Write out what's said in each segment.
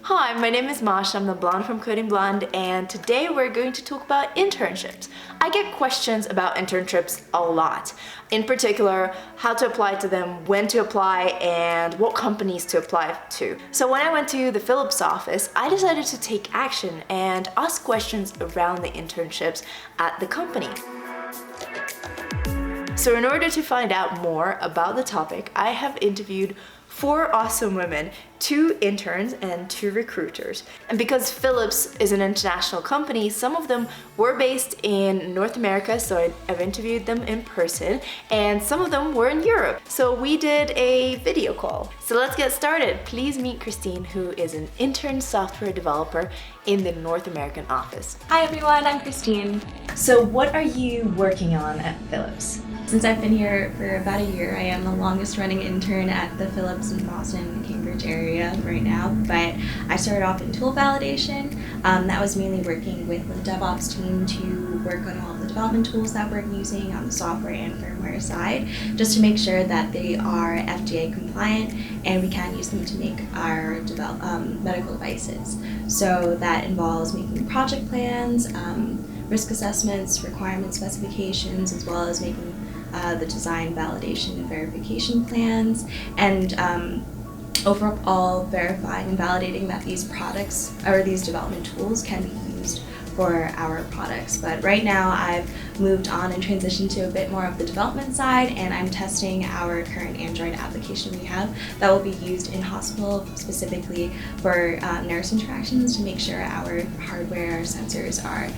Hi, my name is Masha. I'm the blonde from Coding Blonde, and today we're going to talk about internships. I get questions about internships a lot. In particular, how to apply to them, when to apply, and what companies to apply to. So when I went to the Philips office, I decided to take action and ask questions around the internships at the company. So in order to find out more about the topic, I have interviewed 4 awesome women, 2 interns and 2 recruiters. And because Philips is an international company, some of them were based in North America, so I've interviewed them in person, and some of them were in Europe. So we did a video call. So let's get started. Please meet Christine, who is an intern software developer in the North American office. Hi everyone, I'm Christine. So what are you working on at Philips? Since I've been here for about a year, I am the longest running intern at the Philips in Boston, Cambridge area right now, but I started off in tool validation. That was mainly working with the DevOps team to work on all of the development tools that we're using on the software and firmware side, just to make sure that they are FDA compliant and we can use them to make our medical devices. So that involves making project plans, risk assessments, requirement specifications, as well as making the design, validation, and verification plans, and overall verifying and validating that these products or these development tools can be used for our products. But right now I've moved on and transitioned to a bit more of the development side, and I'm testing our current Android application we have that will be used in hospital specifically for nurse interactions to make sure our hardware sensors are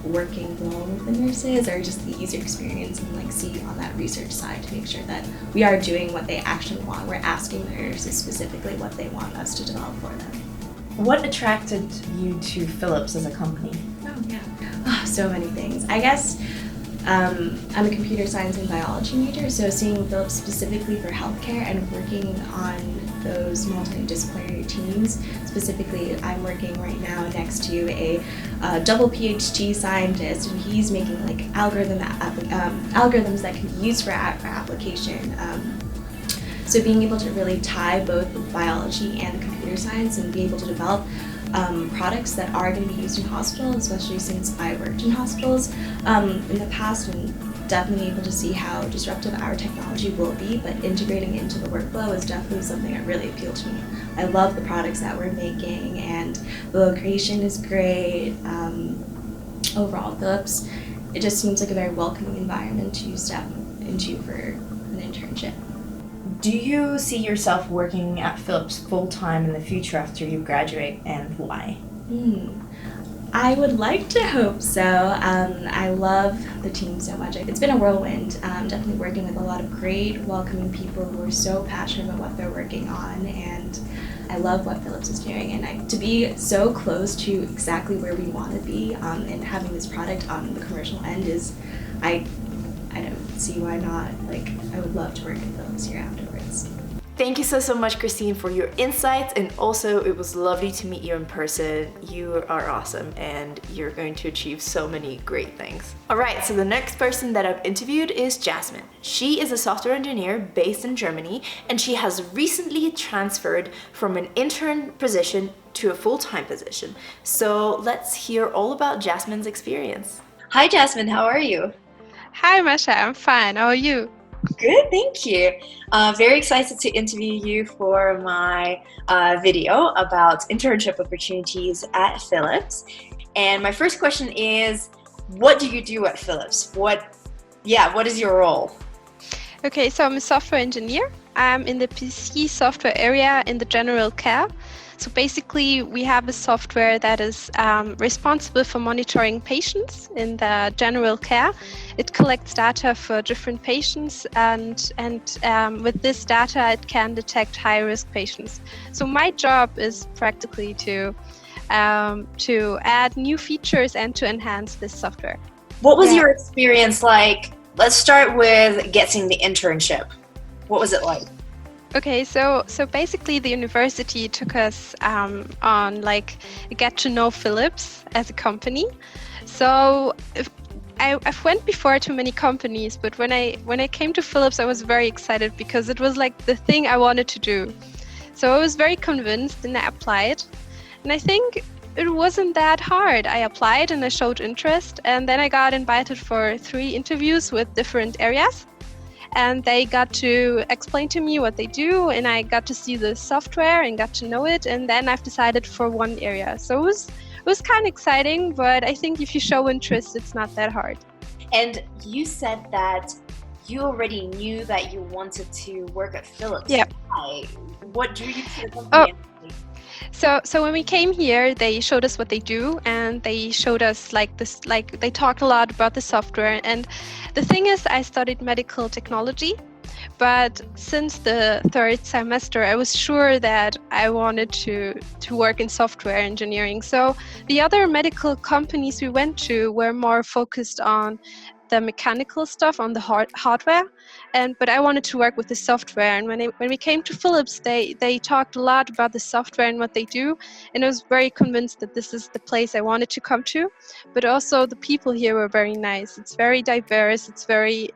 working well with the nurses, or just the user experience, and see on that research side to make sure that we are doing what they actually want. We're asking the nurses specifically what they want us to develop for them. What attracted you to Philips as a company? So many things. I guess I'm a computer science and biology major, so seeing Philips specifically for healthcare and working on those multidisciplinary teams. Specifically, I'm working right now next to a double PhD scientist, and he's making algorithms that can be used for application. So being able to really tie both the biology and the computer science and be able to develop products that are going to be used in hospitals, especially since I worked in hospitals in the past, and definitely able to see how disruptive our technology will be, but integrating it into the workflow is definitely something that really appealed to me. I love the products that we're making, and the location is great. Overall, Philips, it just seems like a very welcoming environment to step into for an internship. Do you see yourself working at Philips full-time in the future after you graduate, and why? I would like to hope so. I love the team so much. It's been a whirlwind. Definitely working with a lot of great, welcoming people who are so passionate about what they're working on, and I love what Philips is doing. And to be so close to exactly where we want to be and having this product on the commercial end is, I don't see why not. I would love to work at Philips here afterwards. Thank you so much, Christine, for your insights, and also it was lovely to meet you in person. You are awesome, and you're going to achieve so many great things. Alright, so the next person that I've interviewed is Jasmine. She is a software engineer based in Germany, and she has recently transferred from an intern position to a full-time position. So let's hear all about Jasmine's experience. Hi Jasmine, how are you? Hi Masha, I'm fine. How are you? Good, thank you. Very excited to interview you for my video about internship opportunities at Philips. And my first question is, what do you do at Philips? What is your role? Okay, so I'm a software engineer. I'm in the PC software area in the general care. So basically, we have a software that is responsible for monitoring patients in the general care. It collects data for different patients, and with this data, it can detect high-risk patients. So my job is practically to add new features and to enhance this software. What was your experience like? Let's start with getting the internship. What was it like? Okay, so basically the university took us on a get to know Philips as a company. So I've went before to many companies, but when I came to Philips, I was very excited because it was like the thing I wanted to do. So I was very convinced and I applied. And I think it wasn't that hard. I applied and I showed interest, and then I got invited for 3 interviews with different areas. And they got to explain to me what they do, and I got to see the software and got to know it. And then I've decided for one area. So it was kind of exciting, but I think if you show interest, it's not that hard. And you said that you already knew that you wanted to work at Philips. Yeah. Why? What drew you to the Oh. company? So when we came here, they showed us what they do, and they showed us they talked a lot about the software. And the thing is, I studied medical technology, but since the 3rd semester, I was sure that I wanted to work in software engineering. So the other medical companies we went to were more focused on the mechanical stuff, on the hardware, but I wanted to work with the software. And when we came to Philips, they talked a lot about the software and what they do, and I was very convinced that this is the place I wanted to come to. But also the people here were very nice. It's very diverse. It's very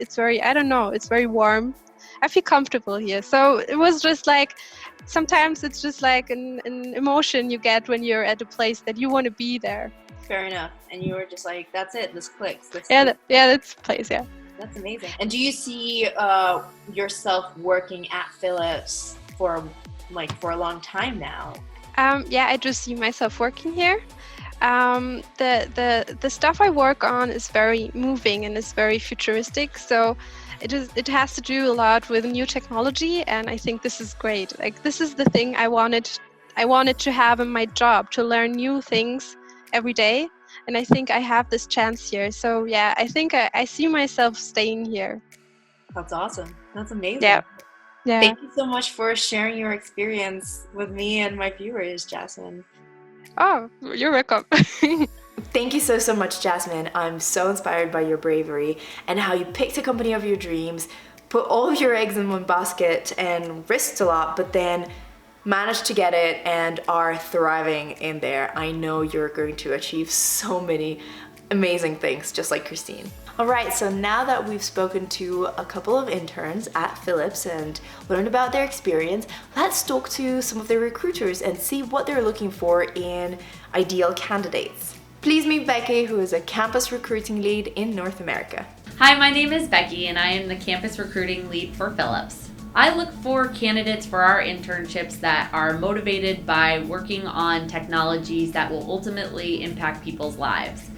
I don't know. It's very warm. I feel comfortable here. So it was just like, sometimes it's just like an emotion you get when you're at a place that you want to be there. Fair enough. And you were just like, that's it, this clicks. That's the place, yeah. That's amazing. And do you see yourself working at Philips for a long time now? Yeah, I just see myself working here. The stuff I work on is very moving and is very futuristic. So it has to do a lot with new technology, and I think this is great. Like, this is the thing I wanted to have in my job, to learn new things every day, and I think I have this chance here. So yeah, I think I see myself staying here. That's awesome. That's amazing. Yeah. Thank you so much for sharing your experience with me and my viewers, Jasmine. Oh, you're welcome. Thank you so much, Jasmine. I'm so inspired by your bravery and how you picked a company of your dreams, put all of your eggs in one basket and risked a lot, but then managed to get it and are thriving in there. I know you're going to achieve so many amazing things, just like Christine. All right, so now that we've spoken to a couple of interns at Philips and learned about their experience, let's talk to some of the recruiters and see what they're looking for in ideal candidates. Please meet Becky, who is a campus recruiting lead in North America. Hi, my name is Becky, and I am the campus recruiting lead for Philips. I look for candidates for our internships that are motivated by working on technologies that will ultimately impact people's lives.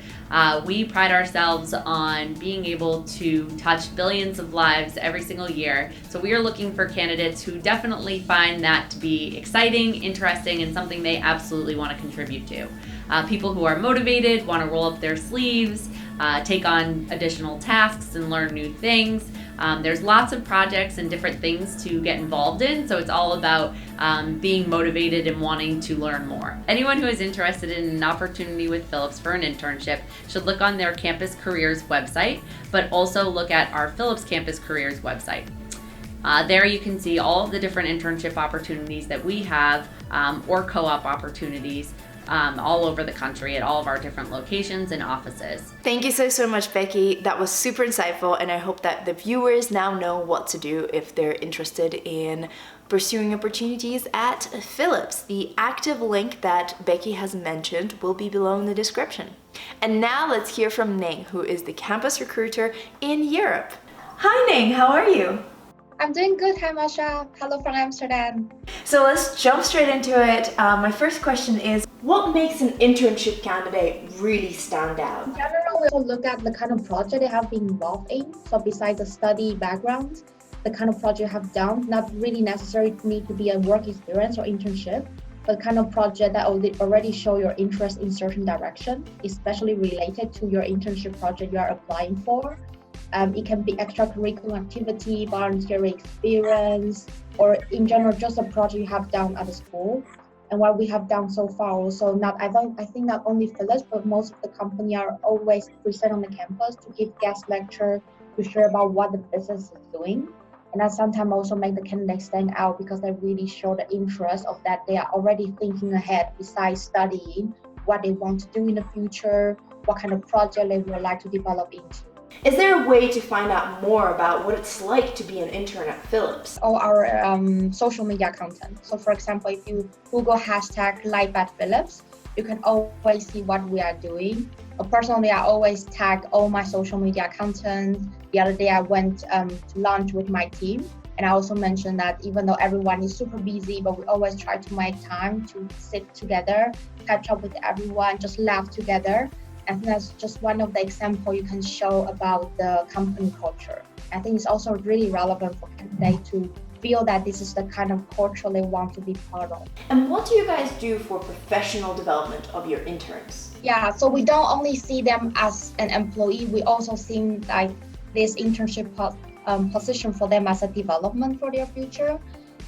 We pride ourselves on being able to touch billions of lives every single year. So we are looking for candidates who definitely find that to be exciting, interesting, and something they absolutely want to contribute to. People who are motivated, want to roll up their sleeves, take on additional tasks and learn new things. There's lots of projects and different things to get involved in, so it's all about being motivated and wanting to learn more. Anyone who is interested in an opportunity with Philips for an internship should look on their Campus Careers website, but also look at our Philips Campus Careers website. There you can see all of the different internship opportunities that we have, or co-op opportunities, all over the country at all of our different locations and offices. Thank you so much, Becky. That was super insightful, and I hope that the viewers now know what to do if they're interested in pursuing opportunities at Philips. The active link that Becky has mentioned will be below in the description. And now let's hear from Ning, who is the campus recruiter in Europe. Hi Ning, how are you? I'm doing good. Hi, Masha. Hello from Amsterdam. So let's jump straight into it. My first question is, what makes an internship candidate really stand out? In general, we will look at the kind of project they have been involved in. So besides the study background, the kind of project you have done, not really necessarily need to be a work experience or internship, but kind of project that already show your interest in certain direction, especially related to your internship project you are applying for. It can be extracurricular activity, volunteering experience, or in general, just a project you have done at the school. And what we have done so far also, I think not only Philips, but most of the company are always present on the campus to give guest lecture, to share about what the business is doing. And that sometimes also make the candidates stand out because they really show the interest of that they are already thinking ahead besides studying, what they want to do in the future, what kind of project they would like to develop into. Is there a way to find out more about what it's like to be an intern at Philips? Or our social media content. So for example, if you Google hashtag life at Philips, you can always see what we are doing. Personally, I always tag all my social media content. The other day I went to lunch with my team, and I also mentioned that even though everyone is super busy, but we always try to make time to sit together, catch up with everyone, just laugh together. I think that's just one of the examples you can show about the company culture. I think it's also really relevant for candidates to feel that this is the kind of culture they want to be part of. And what do you guys do for professional development of your interns? Yeah, so we don't only see them as an employee, we also see like this internship position for them as a development for their future.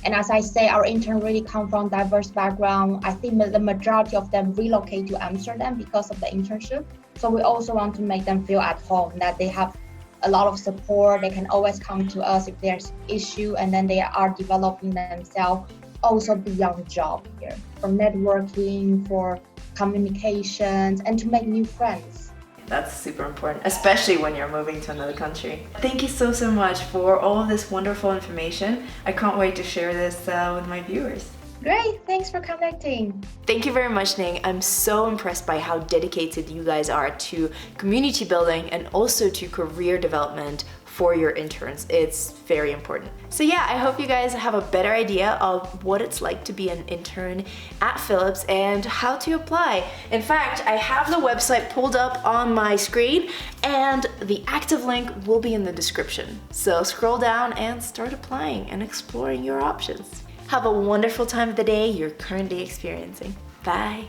And as I say, our interns really come from diverse background. I think the majority of them relocate to Amsterdam because of the internship. So we also want to make them feel at home, that they have a lot of support. They can always come to us if there's issue, and then they are developing themselves also beyond job here, for networking, for communications, and to make new friends. That's super important, especially when you're moving to another country. Thank you so much for all of this wonderful information. I can't wait to share this with my viewers. Great, thanks for connecting. Thank you very much, Ning. I'm so impressed by how dedicated you guys are to community building and also to career development for your interns. It's very important. So yeah, I hope you guys have a better idea of what it's like to be an intern at Philips and how to apply. In fact, I have the website pulled up on my screen and the active link will be in the description. So scroll down and start applying and exploring your options. Have a wonderful time of the day you're currently experiencing. Bye.